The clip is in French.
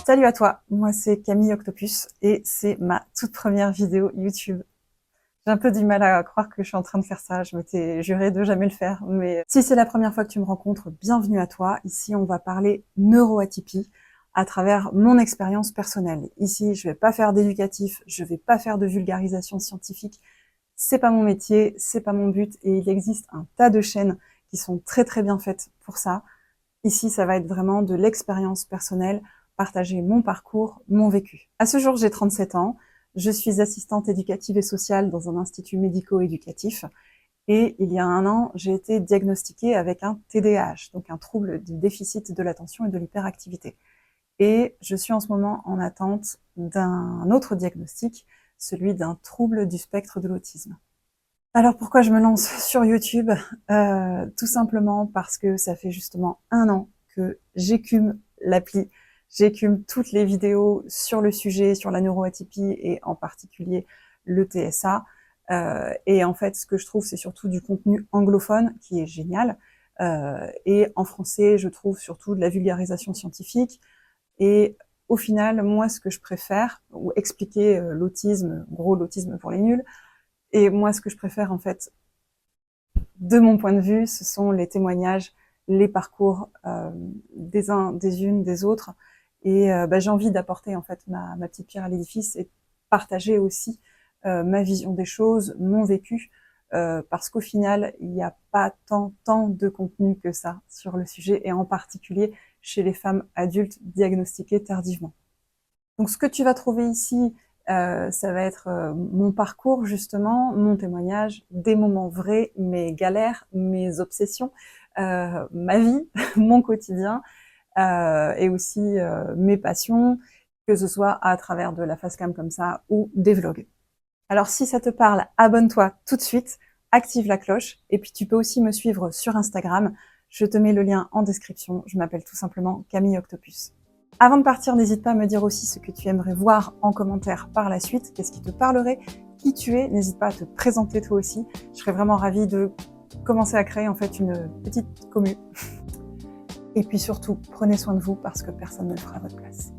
Salut à toi, moi c'est Camille Octopus et c'est ma toute première vidéo YouTube. J'ai un peu du mal à croire que je suis en train de faire ça, je m'étais juré de jamais le faire, mais si c'est la première fois que tu me rencontres, bienvenue à toi. Ici on va parler neuroatypie à travers mon expérience personnelle. Ici je vais pas faire d'éducatif, je vais pas faire de vulgarisation scientifique, c'est pas mon métier, c'est pas mon but et il existe un tas de chaînes qui sont très très bien faites pour ça. Ici, ça va être vraiment de l'expérience personnelle, partager mon parcours, mon vécu. À ce jour, j'ai 37 ans. Je suis assistante éducative et sociale dans un institut médico-éducatif. Et il y a un an, j'ai été diagnostiquée avec un TDAH, donc un trouble du déficit de l'attention et de l'hyperactivité. Et je suis en ce moment en attente d'un autre diagnostic, celui d'un trouble du spectre de l'autisme. Alors pourquoi je me lance sur YouTube? Tout simplement parce que ça fait justement un an que j'écume l'appli, j'écume toutes les vidéos sur le sujet, sur la neuroatypie et en particulier le TSA. Et en fait, ce que je trouve, c'est surtout du contenu anglophone qui est génial. Et en français, je trouve surtout de la vulgarisation scientifique. Et au final, moi, ce que je préfère, ou expliquer l'autisme, gros l'autisme pour les nuls, et moi, ce que je préfère, en fait, de mon point de vue, ce sont les témoignages, les parcours des uns, des unes, des autres. Et j'ai envie d'apporter, en fait, ma petite pierre à l'édifice et partager aussi ma vision des choses, mon vécu, parce qu'au final, il n'y a pas tant de contenu que ça sur le sujet, et en particulier chez les femmes adultes diagnostiquées tardivement. Donc, ce que tu vas trouver ici, ça va être mon parcours, justement, mon témoignage, des moments vrais, mes galères, mes obsessions, ma vie, mon quotidien, et aussi mes passions, que ce soit à travers de la facecam comme ça ou des vlogs. Alors, si ça te parle, abonne-toi tout de suite, active la cloche, et puis tu peux aussi me suivre sur Instagram. Je te mets le lien en description. Je m'appelle tout simplement Camille Octopus. Avant de partir, n'hésite pas à me dire aussi ce que tu aimerais voir en commentaire par la suite, qu'est-ce qui te parlerait, qui tu es, n'hésite pas à te présenter toi aussi. Je serais vraiment ravie de commencer à créer en fait une petite commu. Et puis surtout, prenez soin de vous parce que personne ne le fera à votre place.